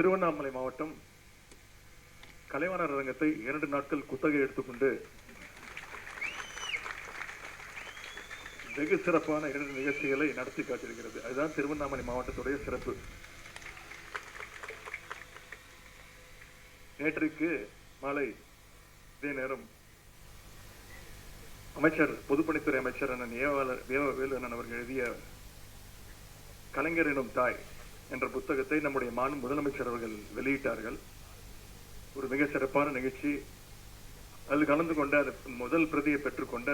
திருவண்ணாமலை மாவட்டம் கலைவாணர் அரங்கத்தை 2 நாட்கள் குத்தகை எடுத்துக்கொண்டு வெகு சிறப்பான 2 நிகழ்ச்சிகளை நடத்தி காட்டியிருக்கிறது. அதுதான் திருவண்ணாமலை மாவட்டத்துடைய சிறப்பு. நேற்றைக்கு மாலை இதே நேரம் அமைச்சர் பொதுப்பணித்துறை அமைச்சர் அண்ணன் வேலு அண்ணன் அவர்கள் எழுதிய கலைஞர் எனும் தாய் என்ற புத்தகத்தை நம்முடைய முதலமைச்சர் அவர்கள் வெளியிட்டார்கள். ஒரு மிக சிறப்பான நிகழ்ச்சி. அதில் கலந்து கொண்ட முதல் பிரதியை பெற்றுக்கொண்ட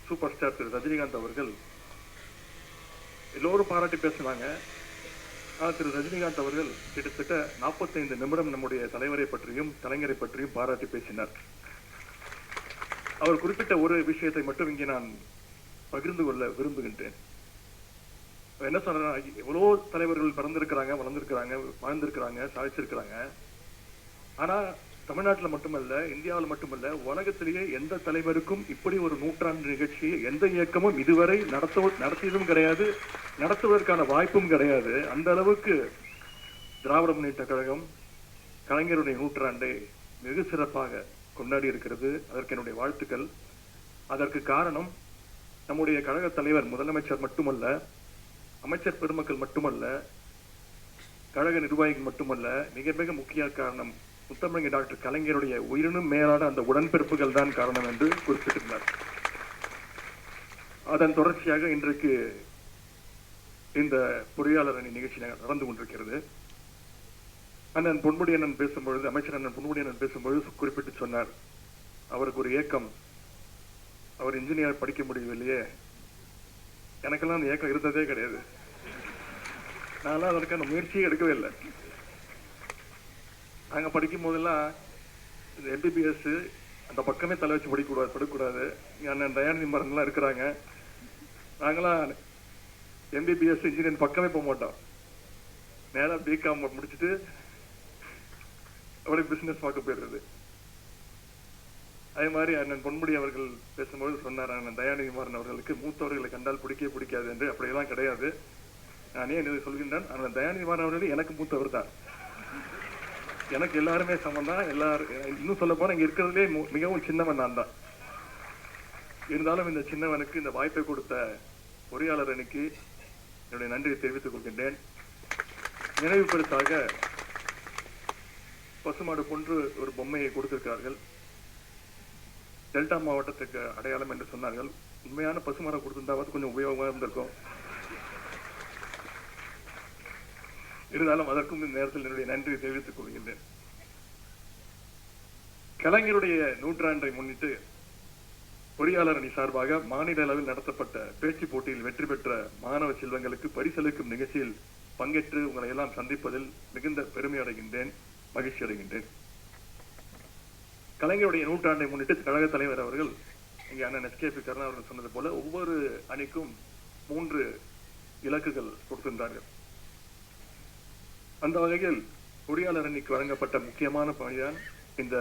சூப்பர் ஸ்டார் திரு ரஜினிகாந்த் அவர்கள் எல்லோரும் பாராட்டி பேசினாங்க. திரு ரஜினிகாந்த் அவர்கள் கிட்டத்தட்ட 45 நிமிடம் நம்முடைய தலைவரை பற்றியும் கலைஞரை பற்றியும் பாராட்டி பேசினார். அவர் குறிப்பிட்ட ஒரு விஷயத்தை மட்டும் இங்கே நான் பகிர்ந்து கொள்ள விரும்புகின்றேன். என்ன சொல்றேன்னா, எவ்வளோ தலைவர்கள் பிறந்திருக்கிறாங்க, வளர்ந்திருக்கிறாங்க, வாழ்ந்திருக்கிறாங்க, சாதிச்சிருக்கிறாங்க. ஆனா தமிழ்நாட்டில் மட்டுமல்ல, இந்தியாவில் மட்டுமல்ல, உலகத்திலேயே எந்த தலைவருக்கும் இப்படி ஒரு நூற்றாண்டு நிகழ்ச்சியை எந்த இயக்கமும் இதுவரை நடத்தியதும் கிடையாது, நடத்துவதற்கான வாய்ப்பும் கிடையாது. அந்த அளவுக்கு திராவிட முன்னேற்ற கழகம் கலைஞருடைய நூற்றாண்டை வெகு சிறப்பாக கொண்டாடி இருக்கிறது. அதற்கு என்னுடைய வாழ்த்துக்கள். அதற்கு காரணம் நம்முடைய கழக தலைவர் முதலமைச்சர் மட்டுமல்ல, அமைச்சர் பெருமக்கள் மட்டுமல்ல, கழக நிர்வாகிகள் மட்டுமல்ல, மிக மிக முக்கிய காரணம் முத்தமிழ் டாக்டர் கலைஞருடைய உயிரினும் மேலான அந்த உடன்பிறப்புகள் தான் காரணம் என்று குறிப்பிட்டிருந்தார். அதன் தொடர்ச்சியாக இன்றைக்கு இந்த பொறியாளர் அணி நிகழ்ச்சி நடந்து கொண்டிருக்கிறது. அண்ணன் பொன்முடி அண்ணன் பேசும்பொழுது, அமைச்சர் அண்ணன் பொன்முடி அண்ணன் பேசும்பொழுது குறிப்பிட்டு சொன்னார், அவருக்கு ஒரு ஏக்கம், அவர் இன்ஜினியர் படிக்க முடியவில்லையே. எனக்கெல்லாம் அந்த ஏக்கம் இருந்ததே கிடையாது. நான் அதற்கான முயற்சியே எடுக்கவே இல்லை. நாங்க படிக்கும் போதெல்லாம் இந்த MBBS அந்த பக்கமே தலை வச்சு படிக்கக்கூடாது. அண்ணன் தயாநிதி மாறன்லாம் இருக்கிறாங்க. நாங்களாம் MBBS இன்ஜினியர் பக்கமே போக மாட்டோம். நேரா BCom முடிச்சுட்டு அப்படியே பிசினஸ் பார்க்க போயிடுறது. அதே மாதிரி அண்ணன் பொன்முடி அவர்கள் பேசும்போது சொன்னார், அண்ணன் தயாநிதி மாறன் அவர்களுக்கு மூத்தவர்களை கண்டால் பிடிக்காது என்று. அப்படியெல்லாம் கிடையாது. நானே சொல்கின்றேன், அண்ணன் தயாநிதி மாறன் அவர்கள் எனக்கு மூத்தவர் தான். எனக்கு எல்லாருமே சமம் தான். இன்னும் சொல்ல போனா இங்க இருக்கிறதுலே மிகவும் சின்னவன் நான் தான். இருந்தாலும் இந்த சின்னவனுக்கு இந்த வாய்ப்பை கொடுத்த பொறியாளர் அணிக்கு என்னுடைய நன்றியை தெரிவித்துக் கொள்கின்றேன். நினைவு பரிசாக பசுமாடு போன்று ஒரு பொம்மையை கொடுத்திருக்கிறார்கள். டெல்டா மாவட்டத்துக்கு அடையாளம் என்று சொன்னார்கள். உண்மையான பசுமாடை கொடுத்திருந்தாவது கொஞ்சம் உபயோகமாக இருந்திருக்கும். இருந்தாலும் அதற்கும் இந்த நேரத்தில் என்னுடைய நன்றியை தெரிவித்துக் கொள்கின்றேன். கலைஞருடைய நூற்றாண்டை முன்னிட்டு பொறியாளர் அணி சார்பாக மாநில அளவில் நடத்தப்பட்ட பேச்சு போட்டியில் வெற்றி பெற்ற மாணவ செல்வங்களுக்கு பரிசளிக்கும் நிகழ்ச்சியில் பங்கேற்று உங்களை எல்லாம் சந்திப்பதில் மிகுந்த பெருமை அடைகின்றேன், மகிழ்ச்சி அடைகின்றேன். கலைஞருடைய நூற்றாண்டை முன்னிட்டு கழக தலைவர் அவர்கள் இங்கே அண்ணன் SKP கருணா அவர்கள் சொன்னது போல ஒவ்வொரு அணிக்கும் 3 இலக்குகள் கொடுத்திருந்தார்கள். அந்த வகையில் பொறியாளர் அணிக்கு வழங்கப்பட்ட முக்கியமான பணிதான் இந்த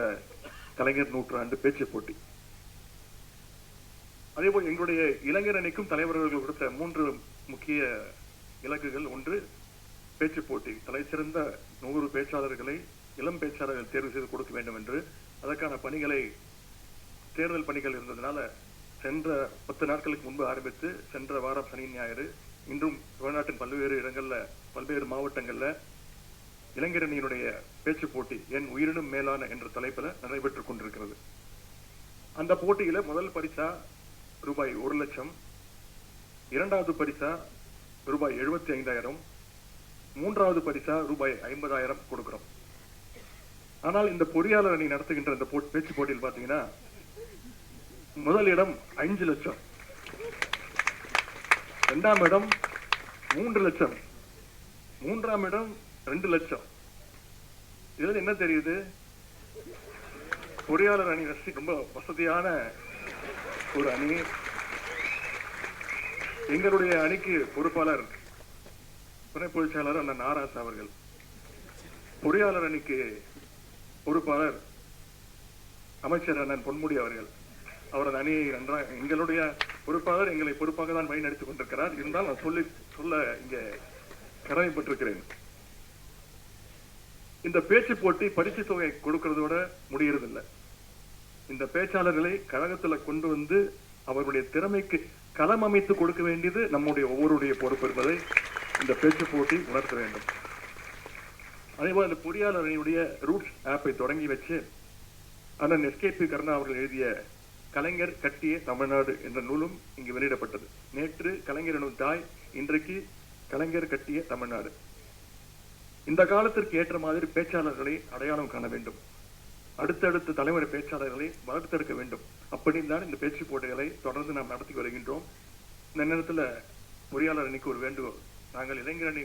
கலைஞர் நூற்றாண்டு பேச்சு போட்டி. அதேபோல் எங்களுடைய இளைஞர் அணிக்கும் தலைவர்கள் கொடுத்த 3 முக்கிய இலக்குகள். 1, பேச்சு போட்டி. தலை சிறந்த 100 பேச்சாளர்களை இளம் பேச்சாளர்கள் தேர்வு செய்து கொடுக்க வேண்டும் என்று. அதற்கான பணிகளை, தேர்தல் பணிகள் இருந்ததுனால சென்ற 10 நாட்களுக்கு முன்பு ஆரம்பித்து சென்ற வாரம் சனி ஞாயிறு இன்றும் தமிழ்நாட்டின் பல்வேறு இடங்கள்ல, பல்வேறு மாவட்டங்கள்ல இளைஞர் அணியினுடைய பேச்சு போட்டி என் உயிரினும் மேலான என்ற தலைப்பில் நடைபெற்றுக் கொண்டிருக்கிறது. அந்த போட்டியில முதல் பரிசா ரூபாய் 1 லட்சம், 2வது பரிசா ரூபாய் 75,000, 3வது பரிசா ரூபாய் 50,000 கொடுக்கிறோம். ஆனால் இந்த பொறியாளர் அணி நடத்துகின்ற இந்த பேச்சு போட்டியில் பாத்தீங்கன்னா முதல் இடம் 5 லட்சம், 2ஆம் இடம் 3 லட்சம், 3ஆம் இடம் 2 லட்சம். இதுல என்ன தெரியுது? பொறியாளர் அணி ரொம்ப வசதியான ஒரு அணி. எங்களுடைய அணிக்கு பொறுப்பாளர் துணை பொதுச்செயலாளர் அண்ணன் நாராசு அவர்கள், பொறியாளர் அணிக்கு பொறுப்பாளர் அமைச்சர் அண்ணன் பொன்முடி அவர்கள். அவரது அணியை நன்றாக, எங்களுடைய பொறுப்பாளர் எங்களை பொறுப்பாக தான் வழி நடத்திக் கொண்டிருக்கிறார். இருந்தால் நான் சொல்ல இங்கே கடமைப்பட்டிருக்கிறேன். இந்த பேச்சு போட்டி பரிசு தொகை கொடுக்கறதோட முடியறதில்லை. இந்த பேச்சாளர்களை கழகத்துல கொண்டு வந்து அவருடைய திறமைக்கு களம் அமைத்து கொடுக்க வேண்டியது நம்முடைய ஒவ்வொருடைய பொறுப்பு என்பதை இந்த பேச்சு போட்டி உணர்த்த வேண்டும். அதேபோல் இந்த பொறியாளர் அணியுடைய ரூட்ஸ் ஆப்பை தொடங்கி வச்சு அண்ணன் எஸ்கேபி கருணா அவர்கள் எழுதிய கலைஞர் கட்டிய தமிழ்நாடு என்ற நூலும் இங்கு வெளியிடப்பட்டது. நேற்று கலைஞர் எனும் தாய், இன்றைக்கு கலைஞர் கட்டிய தமிழ்நாடு. இந்த காலத்திற்கு ஏற்ற மாதிரி பேச்சாளர்களை அடையாளம் காண வேண்டும். அடுத்தடுத்த தலைமுறை பேச்சாளர்களை வளர்த்தெடுக்க வேண்டும். அப்படின்தான் இந்த பேச்சு போட்டிகளை தொடர்ந்து நாம் நடத்தி வருகின்றோம். இந்த நேரத்தில் பொறியாளர் அணிக்கு ஒரு வேண்டுகோள். நாங்கள் இளைஞர் அணி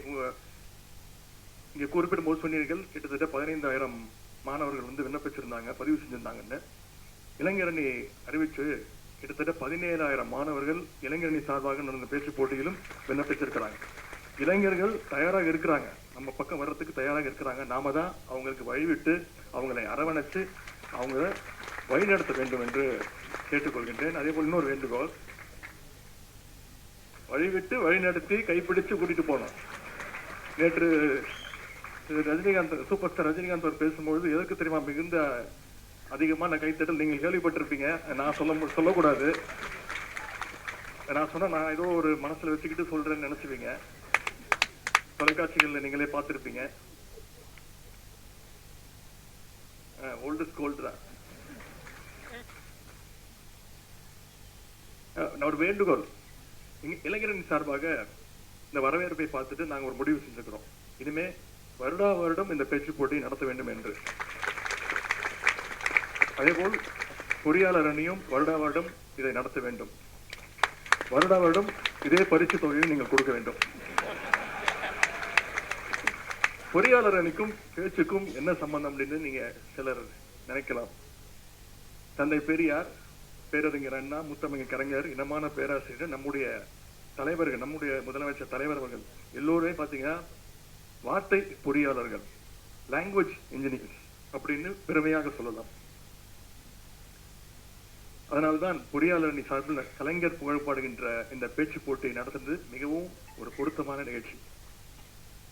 இங்கே குறிப்பிடும் போது சொன்னீர்கள், கிட்டத்தட்ட 15,000 மாணவர்கள் வந்து விண்ணப்பிச்சிருந்தாங்க, பதிவு செஞ்சிருந்தாங்கன்னு. இளைஞர் அணி அறிவிச்சு கிட்டத்தட்ட 17,000 மாணவர்கள் இளைஞர் அணி சார்பாக நடந்த பேச்சு போட்டியிலும் விண்ணப்பிச்சிருக்கிறாங்க. இளைஞர்கள் தயாராக இருக்கிறாங்க, நம்ம பக்கம் வர்றதுக்கு தயாராக இருக்கிறாங்க. நாம தான் அவங்களுக்கு வழிவிட்டு அவங்களை அரவணைச்சு அவங்கள வழிநடத்த வேண்டும் என்று கேட்டுக்கொள்கின்றேன். அதே போல் இன்னொரு வேண்டுகோள், வழிவிட்டு வழிநடத்தி கைப்பிடிச்சு கூட்டிட்டு போனோம். நேற்று ரஜினிகாந்த், சூப்பர் ஸ்டார் ரஜினிகாந்த் அவர் பேசும்பொழுது எதற்கு தெரியுமா மிகுந்த அதிகமான கைத்தட்டல் நீங்கள் கேள்விப்பட்டிருப்பீங்க. நான் சொல்லக்கூடாது. நான் சொன்னா நான் ஏதோ ஒரு மனசுல வச்சுக்கிட்டு சொல்றேன்னு நினைச்சுவீங்க. தொலைக்காட்சிகள்ல நீங்களே பார்த்திருப்பீங்க. ஓல்டஸ்ட் கோல்டு தான். ஒரு வேண்டுகோள், இளைஞரின் சார்பாக இந்த வரவேற்பை பார்த்துட்டு நாங்கள் ஒரு முடிவு செஞ்சுக்கிறோம். இனிமே வருடா வருடம் இந்த பேச்சு போட்டி நடத்த வேண்டும் என்று. அதேபோல் பொறியாளர் அணியும் வருடா வருடம் இதை நடத்த வேண்டும். வருடா வருடம் இதே பரிசு தொகையை நீங்கள் கொடுக்க வேண்டும். பொறியாளர் அணிக்கும் பேச்சுக்கும் என்ன சம்பந்தம் அப்படின்னு நீங்க சிலர் நினைக்கலாம். தந்தை பெரியார், பேரறிஞர் அண்ணா, முத்தமிழ் கலைஞர், இனமான பேராசிரியர், நம்முடைய தலைவர்கள், நம்முடைய முதலமைச்சர் தலைவர் அவர்கள் எல்லோருமே பாத்தீங்கன்னா வார்த்தை பொறியாளர்கள், லாங்குவேஜ் இன்ஜினியர்ஸ் அப்படின்னு பெருமையாக சொல்லலாம். அதனால்தான் பொறியாளர் அணி சார்பில் கலைஞர் புகழ்பாடுகின்ற இந்த பேச்சு போட்டியை நடத்துறது மிகவும் ஒரு பொருத்தமான நிகழ்ச்சி.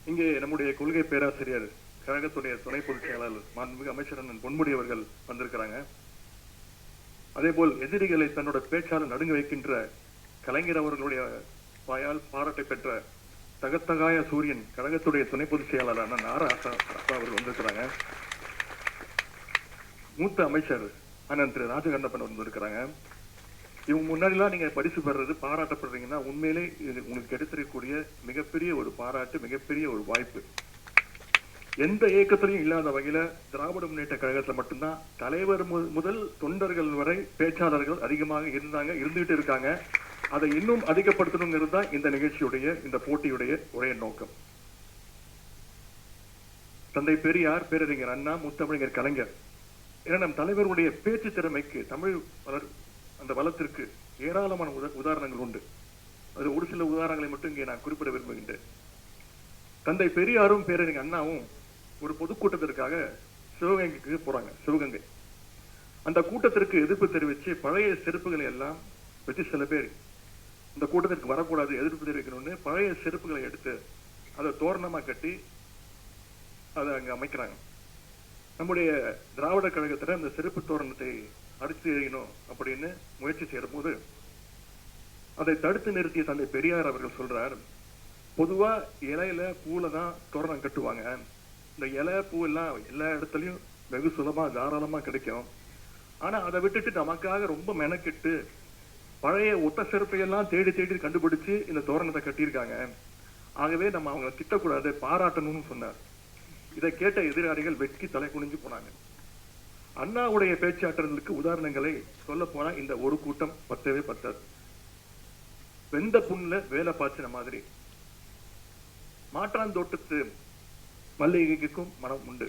இங்கே நம்முடைய கொள்கை பேராசிரியர், கழகத்துடைய துணை பொதுச் செயலாளர் மாண்புமிகு அமைச்சர் அண்ணன் பொன்முடி அவர்கள் வந்திருக்கிறாங்க. அதே போல் எதிரிகளை தன்னோட பேச்சாளர் நடுங்க வைக்கின்ற கலைஞர் அவர்களுடைய வாயால் பாராட்டை பெற்ற தகத்தகாய சூரியன் கழகத்துடைய துணை பொதுச் செயலாளர் அண்ணன் ஆசா அவர்கள் வந்திருக்கிறாங்க. மூத்த அமைச்சர் அண்ணன் திரு ராஜகண்ணப்பன் வந்திருக்கிறாங்க. இவங்க முன்னாடிலாம் நீங்க பரிசு பெறுறது, பாராட்டப்படுறீங்கன்னா உண்மையிலே இது உங்களுக்கு கிடைத்திருக்கக்கூடிய மிகப்பெரிய ஒரு பாராட்டு, மிகப்பெரிய ஒரு வாய்ப்பு. எந்த இயக்கத்திலையும் இல்லாத வகையில திராவிட முன்னேற்ற கழகத்துல மட்டும்தான் தலைவர் முதல் தொண்டர்கள் வரை பேச்சாளர்கள் அதிகமாக இருந்துகிட்டு இருக்காங்க. அதை இன்னும் அதிகப்படுத்தணுங்கிறது தான் இந்த நிகழ்ச்சியுடைய, இந்த போட்டியுடைய ஒரே நோக்கம். தந்தை பெரியார், பேரறிஞர் அண்ணா, முத்தமிழர் கலைஞர் என நம் தலைவருடைய பேச்சு திறமைக்கு, தமிழ் அந்த வளத்திற்கு ஏராளமான உதாரணங்கள் உண்டு. அது ஒரு சில உதாரணங்களை மட்டும் இங்கே நான் குறிப்பிட விரும்புகின்றேன். தந்தை பெரியாரும் பேரறிஞர் அண்ணாவும் ஒரு பொதுக்கூட்டத்திற்காக சிவகங்கைக்கு போறாங்க. சிவகங்கை அந்த கூட்டத்திற்கு எதிர்ப்பு தெரிவித்து பழைய செருப்புகளை எல்லாம் வச்சு சில பேர் இந்த கூட்டத்திற்கு வரக்கூடாது, எதிர்ப்பு தெரிவிக்கணும்னு பழைய செருப்புகளை எடுத்து அதை தோரணமா கட்டி அதை அங்க அமைக்கிறாங்க. நம்முடைய திராவிட கழகத்துல அந்த செருப்பு தோரணத்தை அடித்து எறியணும் அப்படின்னு முயற்சி செய்யற போது அதை தடுத்து நிறுத்திய தந்தை பெரியார் அவர்கள் சொல்றார், பொதுவா இலையில பூல தான் தோரணம் கட்டுவாங்க. இந்த இலை பூ எல்லாம் எல்லா இடத்துலயும் வெகு சுலபமா தாராளமா கிடைக்கும். ஆனா அதை விட்டுட்டு நமக்காக ரொம்ப மெனக்கெட்டு பழைய ஒத்த செருப்பையெல்லாம் தேடி தேடி கண்டுபிடிச்சு இந்த தோரணத்தை கட்டியிருக்காங்க. ஆகவே நம்ம அவங்களை திட்டக்கூடாது, பாராட்டணும்னு சொன்னார். இதை கேட்ட எதிராளிகள் வெட்கி தலை குனிஞ்சு போனாங்க. அண்ணாவுடைய பேச்சாற்றலுக்கு உதாரணங்களை சொல்ல போனா இந்த ஒரு கூட்டம் பத்தவே பத்தாது. வெந்த புண்ணுல வேலை பாய்ச்சின மாதிரி மாற்றாந்தோட்டத்து மல்லிகைக்கும் மனம் உண்டு.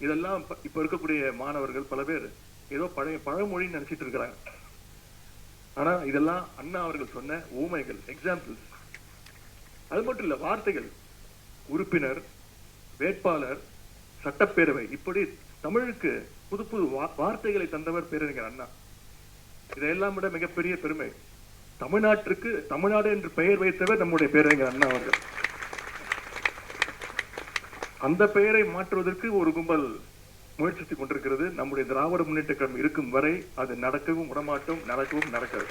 இதெல்லாம் இப்ப இருக்கக்கூடிய மாணவர்கள் பல பேர் ஏதோ பழமொழின்னு நினைச்சிட்டு இருக்கிறாங்க. ஆனா இதெல்லாம் அண்ணா அவர்கள் சொன்ன ஊமைகள், எக்ஸாம்பிள்ஸ். அது மட்டும் இல்ல, வார்த்தைகள். உறுப்பினர், வேட்பாளர், சட்டப்பேரவை, இப்படி தமிழுக்கு புது புது வார்த்தைகளை தந்தவர் பேரறிஞர் அண்ணா. இதையெல்லாம் விட மிகப்பெரிய பெருமை, தமிழ்நாட்டிற்கு தமிழ்நாடு என்று பெயர் வைத்தவர் நம்முடைய பேரறிஞர் அண்ணா அவர்கள். அந்த பெயரை மாற்றுவதற்கு ஒரு கும்பல் முயற்சித்துக் கொண்டிருக்கிறது. நம்முடைய திராவிட முன்னேற்ற கழகம் இருக்கும் வரை அது நடக்கவும் விடமாட்டோம், நடக்கவும் நடக்காது.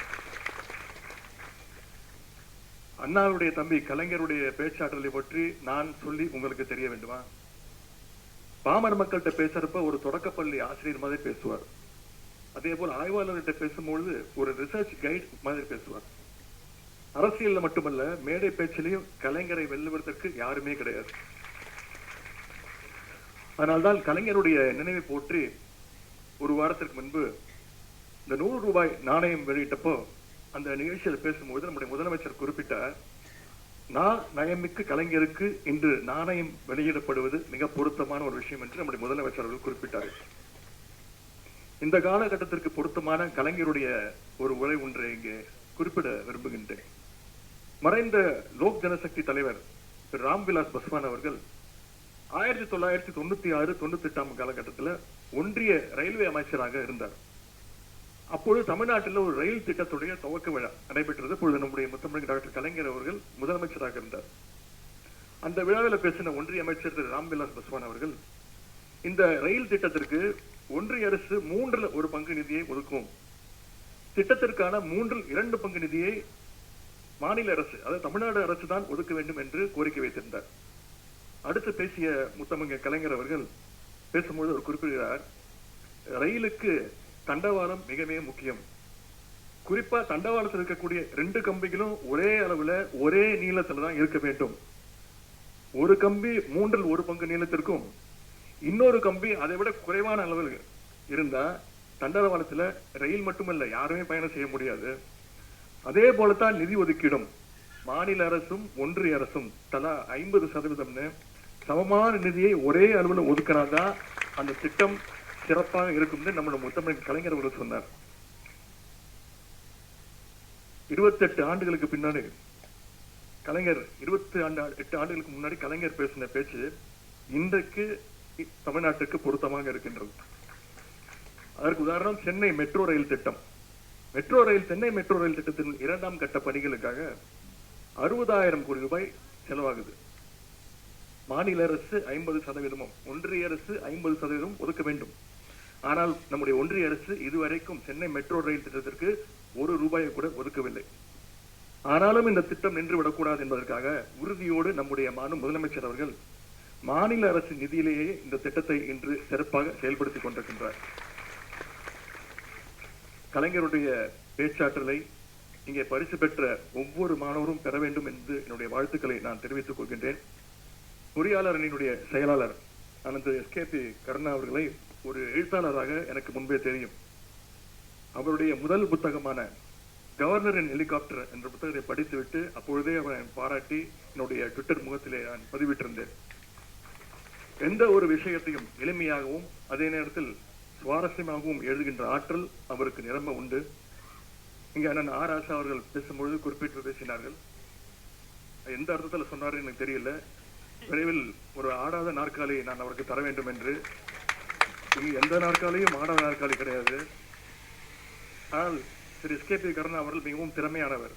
அண்ணாவுடைய தம்பி கலைஞருடைய பேச்சாற்றலை பற்றி நான் சொல்லி உங்களுக்கு தெரிய வேண்டுமா? பாமர மக்கள்கிட்ட பேசுறப்ப ஒரு தொடக்கப்பள்ளி ஆசிரியர் மாதிரி பேசுவார். அதே போல ஆய்வாளர்கிட்ட பேசும்பொழுது ஒரு ரிசர்ச் கைட் மாதிரி பேசுவார். அரசியல் மட்டுமல்ல, மேடை பேச்சிலையும் கலைஞரை வெல்லுவதற்கு யாருமே கிடையாது. அதனால்தான் கலைஞருடைய நினைவை போற்றி ஒரு வாரத்திற்கு முன்பு இந்த 100 ரூபாய் நாணயம் வெளியிட்டப்போ அந்த நிகழ்ச்சியில் பேசும்போது நம்முடைய முதலமைச்சர் குறிப்பிட்டார், நயமிக்கு கலைஞருக்கு இன்று நாணயம் வெளியிடப்படுவது மிக பொருத்தமான ஒரு விஷயம் என்று நம்முடைய முதலமைச்சர் அவர்கள் குறிப்பிட்டார். இந்த காலகட்டத்திற்கு பொருத்தமான கலைஞருடைய ஒரு உரை ஒன்றை இங்கே குறிப்பிட விரும்புகின்றேன். மறைந்த லோக் ஜனசக்தி தலைவர் திரு ராம்விலாஸ் பாஸ்வான் அவர்கள் 1996-98 காலகட்டத்தில் ஒன்றிய ரயில்வே அமைச்சராக இருந்தார். அப்பொழுது தமிழ்நாட்டில் ஒரு ரயில் திட்டத்துடைய துவக்க விழா நடைபெற்றது. அப்பொழுது நம்முடைய முத்தமிழ் டாக்டர் கலைஞர் அவர்கள் முதலமைச்சராக இருந்தார். அந்த விழாவில் பேசின ஒன்றிய அமைச்சர் திரு ராம்விலாஸ் பாஸ்வான் அவர்கள், இந்த ரயில் திட்டத்திற்கு ஒன்றிய அரசு 1/3 பங்கு நிதியை ஒதுக்கும், திட்டத்திற்கான 2 பங்கு நிதியை மாநில அரசு, அதாவது தமிழ்நாடு அரசு தான் ஒதுக்க வேண்டும் என்று கோரிக்கை வைத்திருந்தார். அடுத்து பேசிய முத்தமிழ் கலைஞர் அவர்கள் பேசும்போது அவர் குறிப்பிடுகிறார், ரயிலுக்கு தண்டவாளம் மிக மிக முக்கியம். குறிப்பா தண்டவாளத்தில் இருக்கக்கூடிய 2 கம்பிகளும் ஒரே அளவுல ஒரே நீளத்துல தான் இருக்க வேண்டும். ஒரு கம்பி 1/3 பங்கு நீளத்திற்கும் இன்னொரு கம்பி அதை விட குறைவான அளவில் இருந்தா தண்டவாளத்துல ரயில் மட்டுமல்ல யாருமே பயணம் செய்ய முடியாது. அதே போலத்தான் நிதி ஒதுக்கீடும் மாநில அரசும் ஒன்றிய அரசும் தலா 50% சமமான நிதியை ஒரே அளவில் ஒதுக்கினாதான் அந்த திட்டம் சிறப்பாக இருக்கும் நம்முடைய முத்தமிழ் கலைஞர் அவர்கள் சொன்னார். 28 ஆண்டுகளுக்கு பின்னாடி கலைஞர் 28 ஆண்டுகளுக்கு முன்னாடி கலைஞர் பேசின பேச்சு இன்றைக்கு தமிழ்நாட்டுக்கு பொருத்தமாக இருக்கின்றது. அதற்கு உதாரணம் சென்னை மெட்ரோ ரயில் திட்டம். சென்னை மெட்ரோ ரயில் திட்டத்தின் 2ஆம் கட்ட பணிகளுக்காக 60,000 கோடி ரூபாய் செலவாகுது. மாநில அரசு 50%, ஒன்றிய அரசு 50% ஒதுக்க வேண்டும். ஆனால் நம்முடைய ஒன்றிய அரசு இதுவரைக்கும் சென்னை மெட்ரோ ரயில் திட்டத்திற்கு 1 ரூபாயை கூட ஒதுக்கவில்லை. ஆனாலும் இந்த திட்டம் நின்று விடக்கூடாது என்பதற்காக உறுதியோடு நம்முடைய முதலமைச்சர் அவர்கள் மாநில அரசு நிதியிலேயே இந்த திட்டத்தை இன்று சிறப்பாக செயல்படுத்திக் கொண்டிருக்கின்றார். கலைஞருடைய பேச்சாற்றலை இங்கே பரிசு பெற்ற ஒவ்வொரு மாணவரும் பெற வேண்டும் என்று என்னுடைய வாழ்த்துக்களை நான் தெரிவித்துக் கொள்கின்றேன். பொறியாளர் அணியினுடைய செயலாளர் அனந்த எஸ்கேபி கருணா அவர்களை ஒரு எழுத்தாளராக எனக்கு முன்பே தெரியும். அவருடைய முதல் புத்தகமான கவர்னரின் ஹெலிகாப்டர் என்ற புத்தகத்தை படித்துவிட்டு அப்பொழுதே அவரை பாராட்டி என்னுடைய ட்விட்டர் முகத்திலே நான் பதிவிட்டிருந்தேன். எந்த ஒரு விஷயத்தையும் எளிமையாகவும் அதே நேரத்தில் சுவாரஸ்யமாகவும் எழுதுகின்ற ஆற்றல் அவருக்கு நிரம்ப உண்டு. இங்க அண்ணன் ஆர் ஆசா அவர்கள் பேசும்பொழுது குறிப்பிட்டு பேசினார்கள். எந்த அர்த்தத்தில் சொன்னாரு எனக்கு தெரியல. விரைவில் ஒரு ஆடாத நாற்காலியை நான் அவருக்கு தர வேண்டும் என்று. எந்த நாற்காலியும் ஆடாத நாற்காலி கிடையாது. ஆனால் திரு எஸ்கேபி கருணா அவர்கள் மிகவும் திறமையானவர்.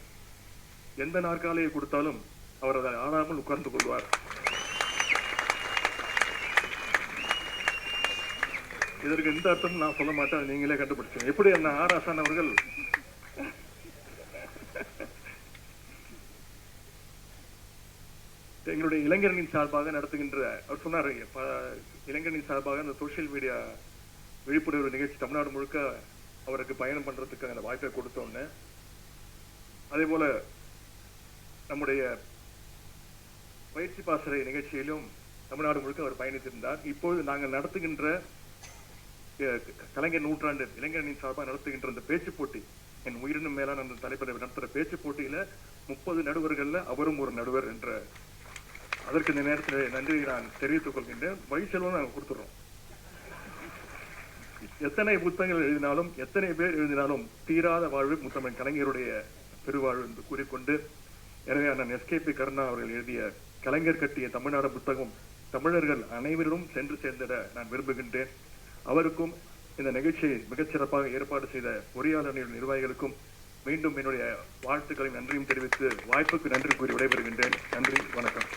எந்த நாற்காலியை கொடுத்தாலும் அவர் அதை ஆடாமல் உட்கார்ந்து கொள்வார். இதற்கு எந்த அர்த்தமும் நான் சொல்ல மாட்டேன், நீங்களே கண்டுபிடிச்சேன். எப்படி அந்த ஆர் ஆசான் அவர்கள் எங்களுடைய இளைஞரணின் சார்பாக நடத்துகின்ற, அவர் சொன்னார், இளைஞரணின் சார்பாக அந்த சோசியல் மீடியா விழிப்புணர்வு நிகழ்ச்சி தமிழ்நாடு முழுக்க அவருக்கு பயணம் பண்றதுக்கு அந்த வாய்ப்பை கொடுத்தோன்னு. அதே போல நம்முடைய பயிற்சி பாசறை நிகழ்ச்சியிலும் தமிழ்நாடு முழுக்க அவர் பயணித்திருந்தார். இப்போது நாங்கள் நடத்துகின்ற கலைஞர் நூற்றாண்டு இளைஞரணின் சார்பாக நடத்துகின்ற அந்த பேச்சு போட்டி, என் உயிரினும் மேலான அந்த தலைப்பை நடத்துகிற பேச்சு போட்டியில 30 நடுவர்கள்ல அவரும் ஒரு நடுவர் என்ற, அதற்கு இந்த நேரத்தில் நன்றி நான் தெரிவித்துக் கொள்கின்றேன். வழிசெல்வம் நாங்கள் கொடுத்துறோம். எத்தனை புத்தகங்கள் எழுதினாலும் எத்தனை பேர் எழுதினாலும் தீராத வாழ்வு முத்தமிழ் கலைஞருடைய பெருவாழ்வு என்று கூறிக்கொண்டு, எனவே அண்ணன் எஸ்கேபி கருணா அவர்கள் எழுதிய கலைஞர் கட்டிய தமிழ்நாடு புத்தகம் தமிழர்கள் அனைவரும் சென்று சேர்ந்திட நான் விரும்புகின்றேன். அவருக்கும் இந்த நிகழ்ச்சியை மிகச்சிறப்பாக ஏற்பாடு செய்த பொறியாளர் நிர்வாகிகளுக்கும் மீண்டும் என்னுடைய வாழ்த்துக்களையும் நன்றியும் தெரிவித்து வாய்ப்புக்கு நன்றி கூறி விடைபெறுகின்றேன். நன்றி, வணக்கம்.